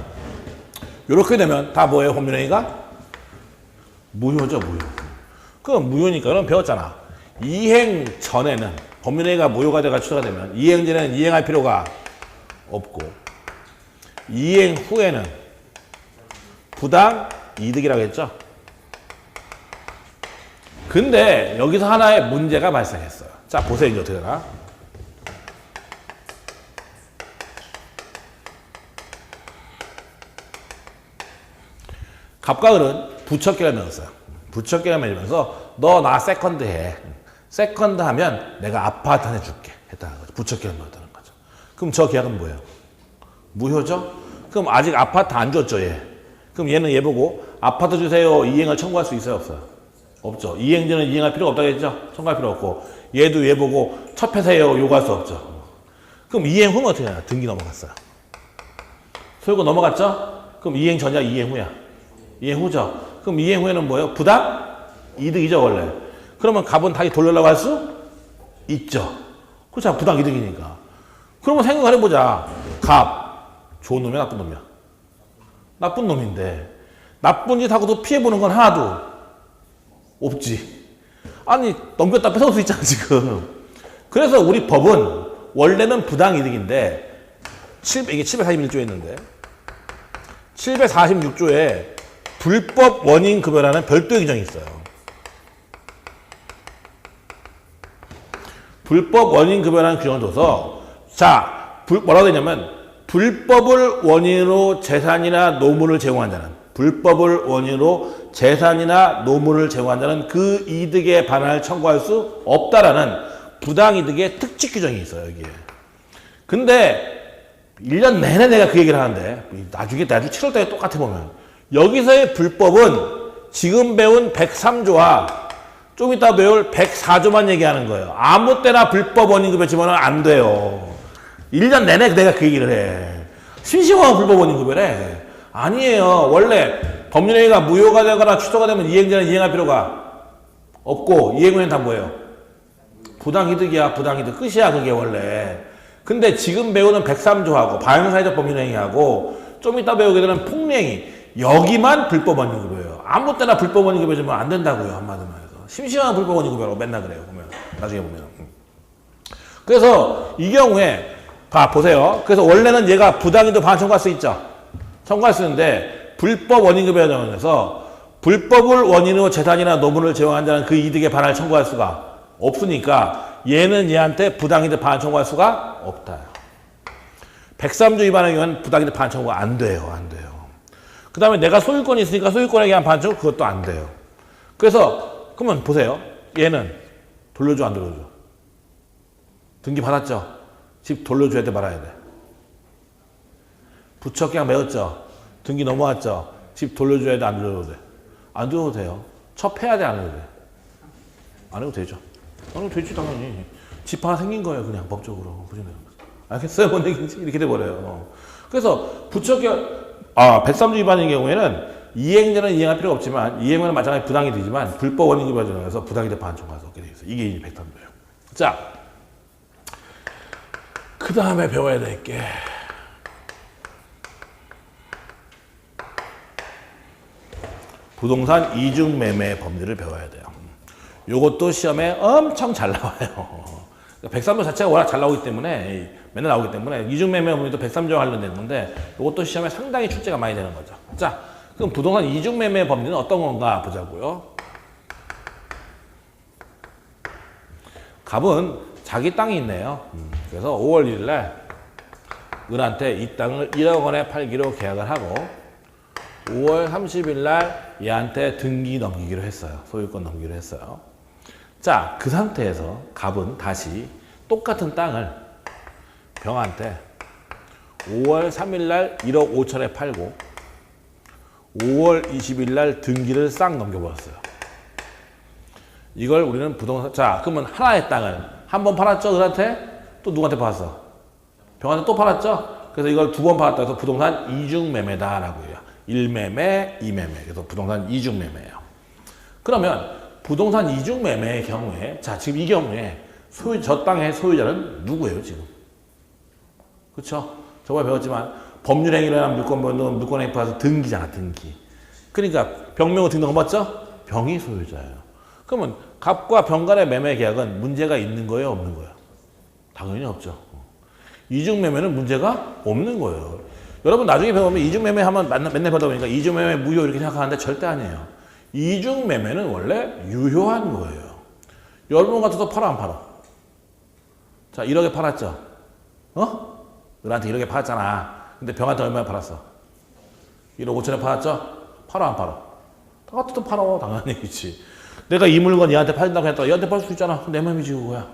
이렇게 되면 다 뭐예요? 법률행위가? 무효죠, 무효. 그럼 무효니까 그럼 배웠잖아. 이행 전에는 법률행위가 무효가 돼가 취소가 되면 이행 전에는 이행할 필요가 없고 이행 후에는 부당 이득이라고 했죠. 근데 여기서 하나의 문제가 발생했어요. 자, 보세요. 이제 어떻게 되나? 갑과 을은 부척기를 맺었어요. 부척기를 맺으면서 너 나 세컨드 해. 세컨드 하면 내가 아파트 하나 줄게. 했다는 거죠. 부척기를 맺었다는 거죠. 그럼 저 계약은 뭐예요? 무효죠? 그럼 아직 아파트 안 줬죠, 얘. 그럼 얘는 얘 보고 아파트 주세요. 이행을 청구할 수 있어요, 없어요? 없죠. 이행제는 이행할 필요가 없다고 했죠? 청구할 필요 없고. 얘도 얘 보고 첩해세요. 요구할 수 없죠. 그럼 이행 후는 어떻게 하냐? 등기 넘어갔어요. 소유권 넘어갔죠? 그럼 이행 전이야, 이행 후야? 이행 후죠. 그럼 이행 후에는 뭐예요? 부당? 이득이죠, 원래. 그러면 갑은 다시 돌려려고 할 수 있죠. 그렇죠. 부당 이득이니까. 그러면 생각을 해보자. 갑, 좋은 놈이야, 나쁜 놈이야? 나쁜 놈인데, 나쁜 짓 하고도 피해보는 건 하나도 없지. 아니, 넘겼다 뺏어올 수 있잖아, 지금. 그래서 우리 법은 원래는 부당 이득인데, 이게 741조에 있는데, 746조에 불법 원인 급여라는 별도의 규정이 있어요. 불법 원인 급여라는 규정을 둬서, 자, 뭐라고 되냐면, 불법을 원인으로 재산이나 노무를 제공한 자는, 불법을 원인으로 재산이나 노무를 제공한 자는 그 이득에 반환을 청구할 수 없다라는 부당이득의 특칙 규정이 있어요, 여기에. 근데 1년 내내 내가 그 얘기를 하는데 나중에 7월달에 똑같아 보면 여기서의 불법은 지금 배운 103조와 좀 이따 배울 104조만 얘기하는 거예요. 아무 때나 불법 원인급여 집어넣으면 안 돼요. 1년 내내 내가 그 얘기를 해. 심심하면 불법 원인급여래. 아니에요. 원래 법률행위가 무효가 되거나 취소가 되면 이행자는 이행할 필요가 없고 이행 후에는 다 뭐예요? 부당이득이야. 부당이득. 끝이야. 그게 원래. 근데 지금 배우는 103조하고 반사회적 법률행위하고 좀 이따 배우게 되는 폭행위 여기만 불법 원인급여예요. 아무 때나 불법 원인급여 주면 안 된다고요. 한마디로 해서. 심심한 불법 원인급여라고 맨날 그래요. 보면 나중에 보면. 그래서 이 경우에 보세요. 그래서 원래는 얘가 부당이득 반환 청구할 수 있죠. 청구할 수 있는데 불법 원인급여 정에서 불법을 원인으로 재산이나 노무를 제공한 자는 그 이득에 반환을 청구할 수가 없으니까 얘는 얘한테 부당이득 반환 청구할 수가 없다. 103조 위반의 경우는 부당이득 반환 청구가 안 돼요. 안 돼요. 그 다음에 내가 소유권이 있으니까 소유권에 대한 반환 청구 그것도 안 돼요. 그래서 그러면 보세요. 얘는 돌려줘 안 돌려줘? 등기 받았죠? 집 돌려줘야 돼 말아야 돼? 부처 그냥 매었죠? 등기 넘어왔죠? 집 돌려줘야 돼 안 돌려줘도 돼? 안 돌려도 돼요. 첩해야 돼 안 해도 돼? 안 해도 되죠. 안 해도 되지 당연히. 집 하나 생긴 거예요 그냥 법적으로. 알겠어요? 뭔 얘기인지 이렇게 돼버려요. 그래서 부처 103조 위반인 경우에는 이행자는 이행할 필요가 없지만 이행은 마찬가지 부당이 되지만 불법 원인급여 정에서 부당이득 반환 청구할 수 없게 되어 있어요. 이게 이제 103조예요. 자, 그 다음에 배워야 될 게 부동산 이중매매 법률을 배워야 돼요. 요것도 시험에 엄청 잘 나와요. 103조 자체가 워낙 잘 나오기 때문에 맨날 나오기 때문에 이중매매 법률도 103조와 관련된 건데 요것도 시험에 상당히 출제가 많이 되는 거죠. 자, 그럼 부동산 이중매매 법률은 어떤 건가 보자고요. 갑은 자기 땅이 있네요. 그래서 5월 1일 날 은한테 이 땅을 1억 원에 팔기로 계약을 하고 5월 30일 날 얘한테 등기 넘기기로 했어요. 소유권 넘기기로 했어요. 자, 그 상태에서 갑은 다시 똑같은 땅을 병한테 5월 3일 날 1억 5천에 팔고 5월 20일 날 등기를 싹 넘겨버렸어요. 이걸 우리는 부동산, 자, 그러면 하나의 땅을 한 번 팔았죠? 그한테? 또 누구한테 팔았어? 병한테 또 팔았죠? 그래서 이걸 두 번 팔았다 해서 부동산 이중매매다라고 해요. 1매매, 2매매. 그래서 부동산 이중매매예요. 그러면 부동산 이중매매의 경우에, 자, 지금 이 경우에 저 땅의 소유자는 누구예요, 지금? 그쵸? 저번에 배웠지만 법률행위로 인한 물권행위 팔아서 등기잖아, 등기. 그러니까 병명을 등기 넘어봤죠? 병이 소유자예요. 그러면 갑과 병 간의 매매 계약은 문제가 있는 거예요, 없는 거예요? 당연히 없죠. 이중매매는 문제가 없는 거예요. 여러분 나중에 배우면 이중매매 하면 맨날 배우다 보니까 이중매매 무효 이렇게 생각하는데 절대 아니에요. 이중매매는 원래 유효한 거예요. 여러분 같아도 팔아 안 팔아? 자, 1억에 팔았죠? 어? 너한테 1억에 팔았잖아. 근데 병한테 얼마에 팔았어? 1억 5천에 팔았죠? 팔아 안 팔아? 다 같아도 팔아. 당연히 그치. 내가 이 물건 얘한테 팔린다고 했다. 얘한테 팔 수 있잖아. 내 맘이지 그거야.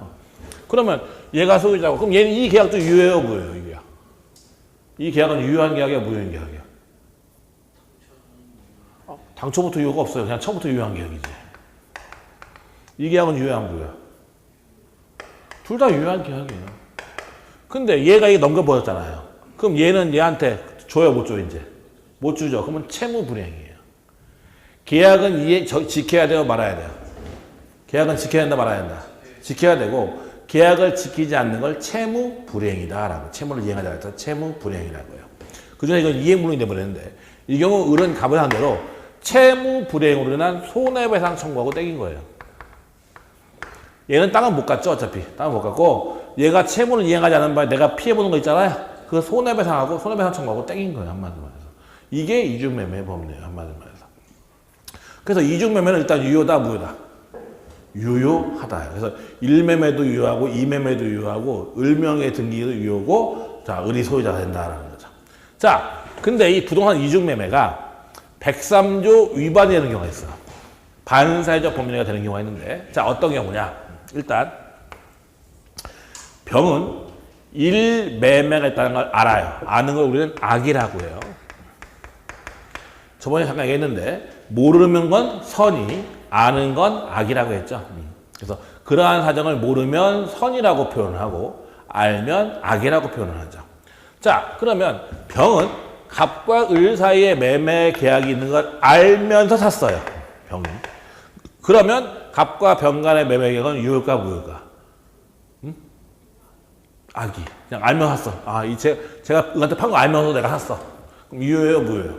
그러면 얘가 소유자고 그럼 얘는 이 계약도 유효해요 무효해요? 이 계약. 이 계약은 유효한 계약이야 무효한 계약이야? 당초부터 유효가 없어요. 그냥 처음부터 유효한 계약이지. 이 계약은 유효한 무효야? 둘 다 유효한 계약이에요. 근데 얘가 이게 넘겨버렸잖아요. 그럼 얘는 얘한테 줘요 못 줘 이제? 못 주죠. 그러면 채무 불이행이에요. 계약은 지켜야 돼요 말아야 돼요? 계약은 지켜야 된다 말아야 된다? 지켜야 되고 계약을 지키지 않는 걸 채무 불이행이다라고 채무를 이행하지 않아서 채무 불이행이라고요. 그중에 이건 이행불능이 되어버렸는데 이 경우 을은 가분한 대로 채무 불이행으로 인한 손해배상 청구하고 땡긴 거예요. 얘는 땅은 못 갔죠 어차피 땅은 못 갔고 얘가 채무를 이행하지 않은 바에 내가 피해보는 거 있잖아요. 그 손해배상하고 손해배상 청구하고 땡긴 거예요 한마디로 말해서. 이게 이중매매의 범위예요 한마디로 말해서. 그래서 이중매매는 일단 유효다 무효다? 유효하다. 그래서 1매매도 유효하고 2매매도 유효하고 을명의 등기도 유효고 자 을이 소유자가 된다라는 거죠. 자 근데 이 부동산 이중매매가 103조 위반이 되는 경우가 있어요. 반사회적 법률가 되는 경우가 있는데 자 어떤 경우냐 일단 병은 1매매가 있다는 걸 알아요. 아는 걸 우리는 악이라고 해요. 저번에 잠깐 얘기했는데 모르는 건 선이 아는 건 악이라고 했죠. 그래서 그러한 사정을 모르면 선이라고 표현을 하고 알면 악이라고 표현을 하죠. 자 그러면 병은 갑과 을 사이에 매매 계약이 있는 걸 알면서 샀어요. 병이. 그러면 갑과 병 간의 매매 계약은 유효일까 무효일까? 악이. 그냥 알면서 샀어. 아, 제가 을한테 판 거 알면서 내가 샀어. 그럼 유효해요 무효해요?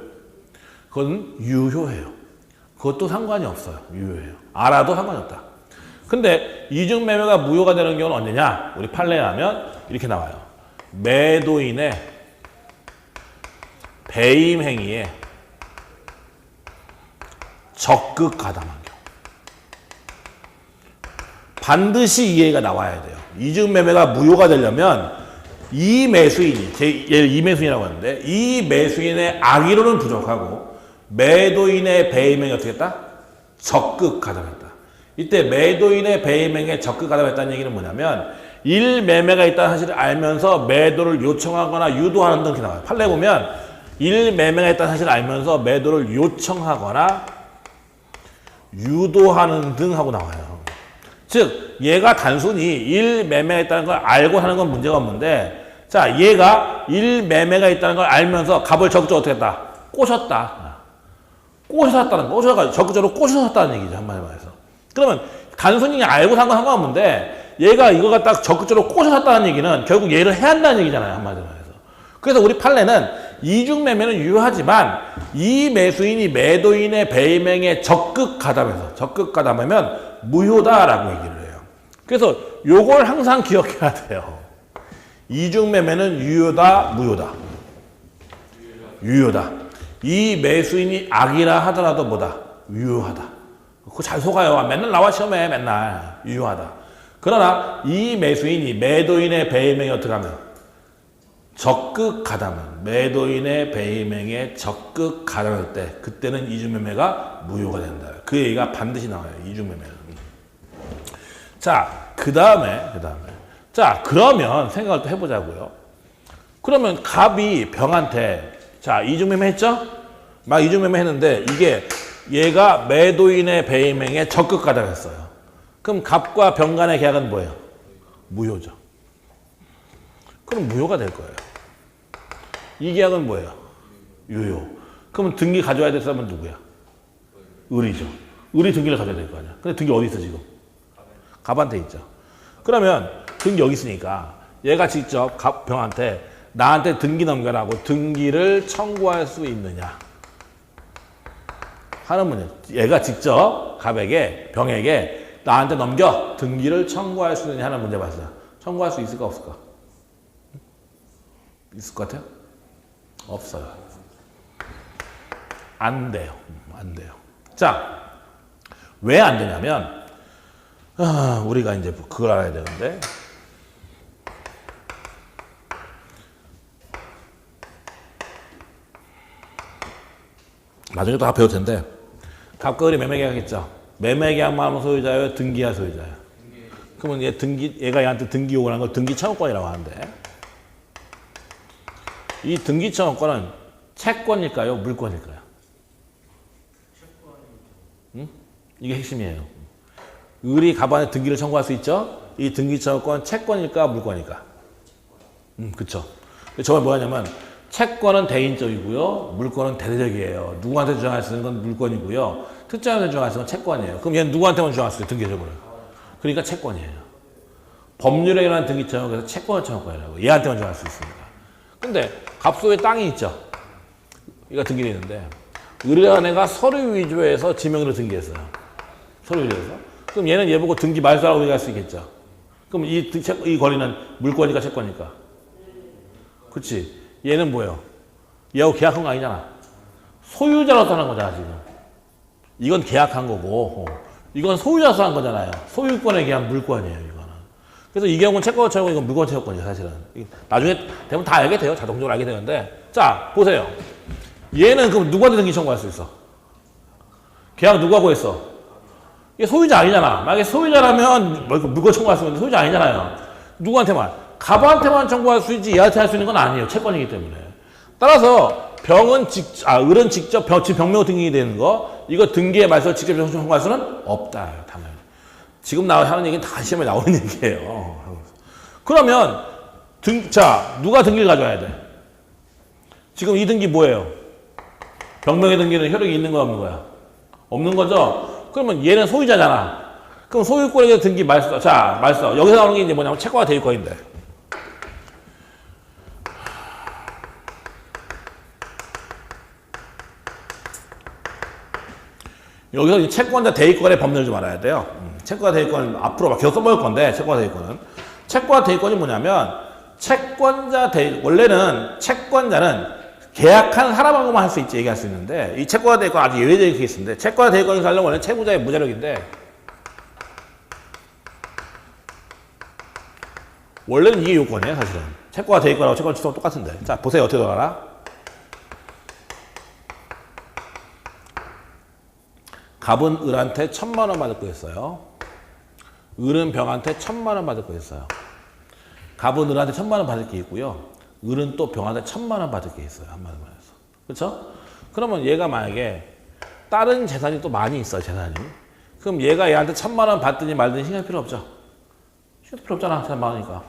그건 유효해요. 그것도 상관이 없어요. 유효해요. 알아도 상관이 없다. 근데 이중매매가 무효가 되는 경우는 언제냐? 우리 판례에 하면 이렇게 나와요. 매도인의 배임 행위에 적극 가담한 경우. 반드시 이해가 나와야 돼요. 이중매매가 무효가 되려면 이 매수인이, 얘를 이 매수인이라고 하는데 이 매수인의 악의로는 부족하고 매도인의 배임행위 어떻게 했다? 적극 가담했다. 이때 매도인의 배임행위에 적극 가담했다는 얘기는 뭐냐면 1매매가 있다는 사실을 알면서 매도를 요청하거나 유도하는 등 이렇게 나와요. 판례 보면 1매매가 있다는 사실을 알면서 매도를 요청하거나 유도하는 등 하고 나와요. 즉 얘가 단순히 1매매가 있다는 걸 알고 하는 건 문제가 없는데 자 얘가 1매매가 있다는 걸 알면서 갑을 적극적으로 어떻게 했다? 꼬셨다. 꼬셔서 샀다는 거. 적극적으로 꼬셔서 샀다는 얘기죠. 한마디로 말해서. 그러면 단순히 알고 산 건 상관없는데 얘가 이거 갖다가 적극적으로 꼬셔서 샀다는 얘기는 결국 얘를 해야 한다는 얘기잖아요. 한마디로 말해서. 그래서 우리 판례는 이중매매는 유효하지만 이 매수인이 매도인의 배임행위에 적극 가담하면 무효다라고 얘기를 해요. 그래서 요걸 항상 기억해야 돼요. 이중매매는 유효다 무효다? 유효다. 이 매수인이 악이라 하더라도 뭐다? 유효하다. 그거 잘 속아요. 맨날 나와 시험에 맨날 유효하다. 그러나 이 매수인이 매도인의 배임행위에 어떻게 하면? 적극 가담은 매도인의 배임행위에 적극 가담할 때 그때는 이중매매가 무효가 된다. 그 얘기가 반드시 나와요. 이중매매는. 자, 그 다음에 자 그러면 생각을 또 해보자고요. 그러면 갑이 병한테 자 이중매매 했죠? 막 이중매매 했는데 이게 얘가 매도인의 배임행위에 적극 가담했어요. 그럼 갑과 병 간의 계약은 뭐예요? 무효죠. 그럼 무효가 될 거예요. 이 계약은 뭐예요? 유효. 그러면 등기 가져와야 될 사람은 누구야? 을이죠. 을이 등기를 가져야 될 거 아니야. 근데 등기 어디 있어 지금? 갑한테 있죠. 그러면 등기 여기 있으니까 얘가 직접 병한테 나한테 등기 넘겨라고 등기를 청구할 수 있느냐 하는 문제. 얘가 직접 갑에게 병에게 나한테 넘겨 등기를 청구할 수 있느냐 하는 문제 봤어요. 청구할 수 있을까 없을까? 있을 것 같아요? 없어요. 안 돼요. 안 돼요. 자 왜 안 되냐면 우리가 이제 그걸 알아야 되는데 나중에 또 다 배울 텐데 갑과 을이 매매계약 했죠. 매매계약만 하면 소유자예요? 등기야 소유자예요? 그러면 얘가 얘한테 등기 요구를 한 걸 등기청구권이라고 하는데 이 등기청구권은 채권일까요? 물권일까요? 응? 이게 핵심이에요. 을이 갑한테 등기를 청구할 수 있죠? 이 등기청구권 채권일까? 물권일까? 그쵸. 저건 뭐냐면 채권은 대인적이고요. 물권은 대대적이에요. 누구한테 주장할 수 있는 건 물권이고요. 특정한테 주장할 수 있는 건 채권이에요. 그럼 얘는 누구한테만 주장할 수 있어요? 등기적으로. 그러니까 채권이에요. 법률에 관한 등기청은 그래서 채권을 청구권이라고 얘한테만 주장할 수 있습니다. 근데 갑소에 땅이 있죠. 얘가 등기되어 있는데 을이라는 애가 서류 위조해서 지명으로 등기했어요. 서류 위조해서. 그럼 얘는 얘 보고 등기 말소라고 얘기할 수 있겠죠. 그럼 이 권리는 물권이니까 채권이니까. 그렇지. 얘는 뭐예요? 얘하고 계약한 거 아니잖아. 소유자로서 하는 거잖아 지금. 이건 계약한 거고 이건 소유자로서 한 거잖아요. 소유권에 대한 물권이에요 이거는. 그래서 이 경우는 채권 채권 이건 물권 채권이에요 사실은. 나중에 되면 다 알게 돼요. 자동적으로 알게 되는데 자 보세요. 얘는 그럼 누구한테 등기 청구할 수 있어? 계약 누구하고 했어? 이게 소유자 아니잖아. 만약에 소유자라면 물권 청구할 수 있는데 소유자 아니잖아요. 누구한테만? 갑한테만 청구할 수 있지 얘한테 할 수 있는 건 아니에요. 채권이기 때문에. 따라서 을은 직접 병명 등기이 되는 거 이거 등기에 말서 직접 청구할 수는 없다. 당연히. 지금 하는 얘기는 다 시험에 나오는 얘기예요. 그러면 누가 등기를 가져와야 돼? 지금 이 등기 뭐예요? 병명의 등기는 효력이 있는 거야 없는 거야? 없는 거죠? 그러면 얘는 소유자잖아. 그럼 소유권에 등기 말소. 자, 말소. 여기서 나오는 게 이제 뭐냐면 채권과 대유권인데. 여기서 이 채권자 대유권의 법률을 좀 알아야 돼요. 채권과 대유권은 앞으로 막 계속 써먹을 건데, 채권과 대유권은. 채권과 대유권이 뭐냐면, 원래는 채권자는 계약한 사람하고만 할 수 있지 얘기할 수 있는데, 이 채권과 대유권 아주 예외적인 케이스인데, 채권과 대유권이 하려면 원래 채무자의 무자력인데, 원래는 이게 요건이에요, 사실은. 채권과 대유권하고 채권 취소가 똑같은데. 자, 보세요. 어떻게 돌아가나? 갑은 을한테 1,000,000원 받을 거였어요. 을은 병한테 1,000,000원 받을 거였어요. 갑은 을한테 1,000,000원 받을 게 있고요. 을은 또 병한테 1,000,000원 받을 게 있어요. 한마디로 말해서. 그렇죠? 그러면 얘가 만약에 다른 재산이 또 많이 있어요. 재산이. 그럼 얘가 얘한테 1,000,000원 받든지 말든지 신경 필요 없죠. 신경 필요 없잖아. 재산 많으니까.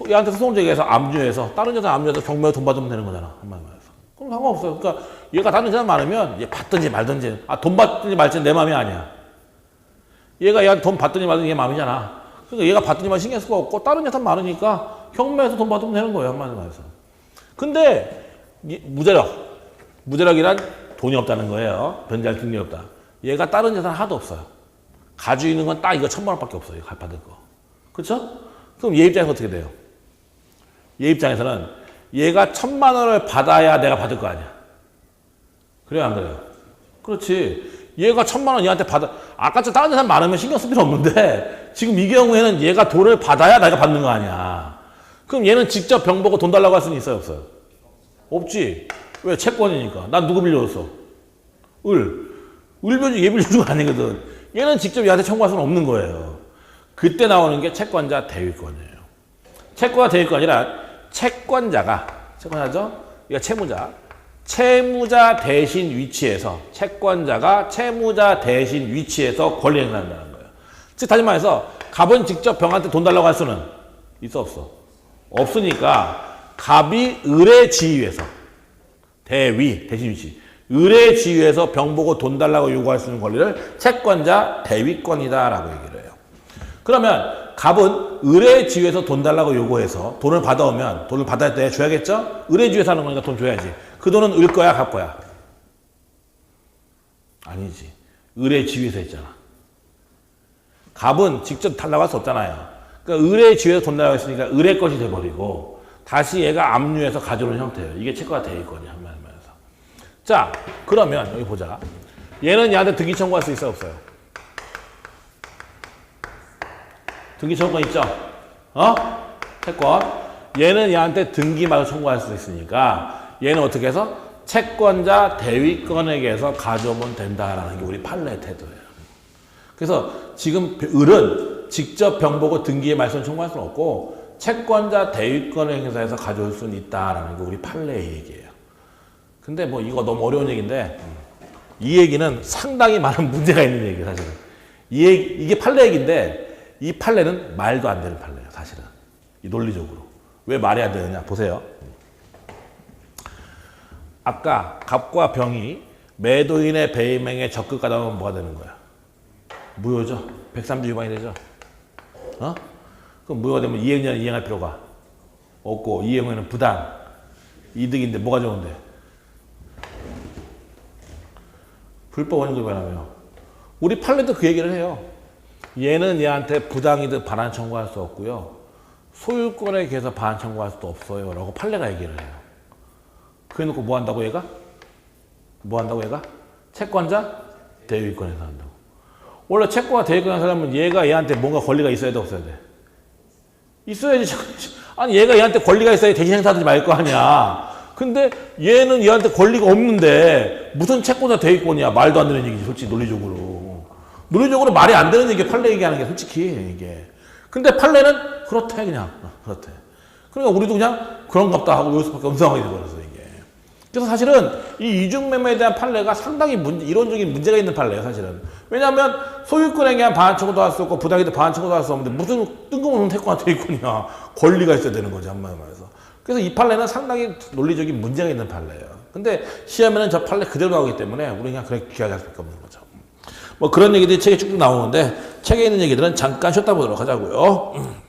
얘한테 소송 제기해서 압류해서 다른 재산 압류해서 경매에 돈 받으면 되는 거잖아. 한마디로 말해서. 그럼 상관없어요. 그러니까 얘가 다른 재산 많으면 얘 받든지 말든지 돈 받든지 말든지 내 마음이 아니야. 얘가 얘한테 돈 받든지 말든지 얘 마음이잖아. 그러니까 얘가 받든지 말든지 신경 쓸 거 없고 다른 재산 많으니까 경매에서 돈 받으면 되는 거예요. 한마디로 말해서. 근데 무자력이란 돈이 없다는 거예요. 변제할 능력이 없다. 얘가 다른 재산 하나도 없어요. 가지고 있는 건 딱 이거 1,000,000원밖에 없어요. 받을 거. 그렇죠? 그럼 얘 입장에서 어떻게 돼요? 얘 입장에서는 얘가 1,000,000원을 받아야 내가 받을 거 아니야. 그래요, 안 그래요? 그렇지. 얘가 1,000,000원 얘한테 아까처럼 다른 사람 많으면 신경 쓸 필요 없는데, 지금 이 경우에는 얘가 돈을 받아야 내가 받는 거 아니야. 그럼 얘는 직접 병 보고 돈 달라고 할 수는 있어요, 없어요? 없지. 왜? 채권이니까. 난 누구 빌려줬어? 을 빌려주고 얘 빌려준 거 아니거든. 얘는 직접 얘한테 청구할 수는 없는 거예요. 그때 나오는 게 채권자 대위권이에요. 채권과 대위권이란 채권자죠? 이거 채무자 대신 위치에서 채권자가 채무자 대신 위치에서 권리 행사한다는 거예요. 즉 다시 말해서 갑은 직접 병한테 돈 달라고 할 수는 있어 없어? 없으니까 갑이 을의 지위에서 대신 위치 을의 지위에서 병 보고 돈 달라고 요구할 수 있는 권리를 채권자 대위권이다라고 얘기를 해요. 그러면 갑은 을의 지위에서 돈 달라고 요구해서 돈을 받아오면 돈을 받을 때 줘야겠죠? 을의 지위에서 하는 거니까 돈 줘야지. 그 돈은 을 거야, 갑 거야? 아니지. 을의 지위에서 했잖아. 갑은 직접 달라고 할 수 없잖아요. 그러니까 을의 지위에서 돈 달라고 했으니까 을의 것이 돼버리고 다시 얘가 압류해서 가져오는 형태예요. 이게 채권과 대위권이야. 한마디로 말해서. 자, 그러면 여기 보자. 얘는 얘한테 등기 청구할 수 있어요, 없어요? 등기 청구권 있죠? 어? 채권. 얘는 얘한테 등기 말고 청구할 수 있으니까 얘는 어떻게 해서 채권자 대위권에게서 가져오면 된다라는 게 우리 판례의 태도예요. 그래서 지금 을은 직접 병보고 등기의 말소는 청구할 수는 없고 채권자 대위권에게서 가져올 수는 있다라는 게 우리 판례의 얘기예요. 근데 뭐 이거 너무 어려운 얘기인데 이 얘기는 상당히 많은 문제가 있는 얘기예요, 사실은. 이게 판례 얘기인데 이 판례는 말도 안 되는 판례예요, 사실은. 이 논리적으로. 왜 말이 안 되느냐? 보세요. 아까 갑과 병이 매도인의 배임행에 적극가담하면 뭐가 되는 거야? 무효죠. 103조 위반이 되죠. 어? 그럼 무효가 되면 이행자는 이행할 필요가 없고 이행은 부당 이득인데 뭐가 좋은데? 불법 원인도 변하며 우리 판례도 그 얘기를 해요. 얘는 얘한테 부당이득 반환 청구할 수 없고요. 소유권에 대해서 반환 청구할 수도 없어요. 라고 판례가 얘기를 해요. 그래 놓고 뭐 한다고 얘가? 뭐 한다고 얘가? 채권자 대위권에서 한다고. 원래 채권과 대위권에서 하려면 얘가 얘한테 뭔가 권리가 있어야 돼 없어야 돼? 있어야지. 아니 얘가 얘한테 권리가 있어야 대신 행사하지 말 거 아니야. 근데 얘는 얘한테 권리가 없는데 무슨 채권자 대위권이야. 말도 안 되는 얘기지 솔직히 논리적으로. 논리적으로 말이 안 되는 얘기 판례 얘기하는 게 솔직히 이게. 근데 판례는 그렇대 그냥. 그렇대. 그러니까 우리도 그냥 그런갑다 하고 여기서 밖에 없는 상황이 되어버렸어 이게. 그래서 사실은 이 이중매매에 대한 판례가 상당히 이론적인 문제가 있는 판례예요 사실은. 왜냐하면 소유권에 대한 반환 청구도 할 수 없고 부당이득 반환 청구도 할 수 없는데 무슨 뜬금없는 채권한테 대위권이야. 권리가 있어야 되는 거지 한마디로 말해서. 그래서 이 판례는 상당히 논리적인 문제가 있는 판례예요. 근데 시험에는 저 판례 그대로 나오기 때문에 우리 그냥 그렇게 기억할 수밖에 없는 거죠. 뭐 그런 얘기들이 책에 쭉 나오는데 책에 있는 얘기들은 잠깐 쉬었다 보도록 하자고요.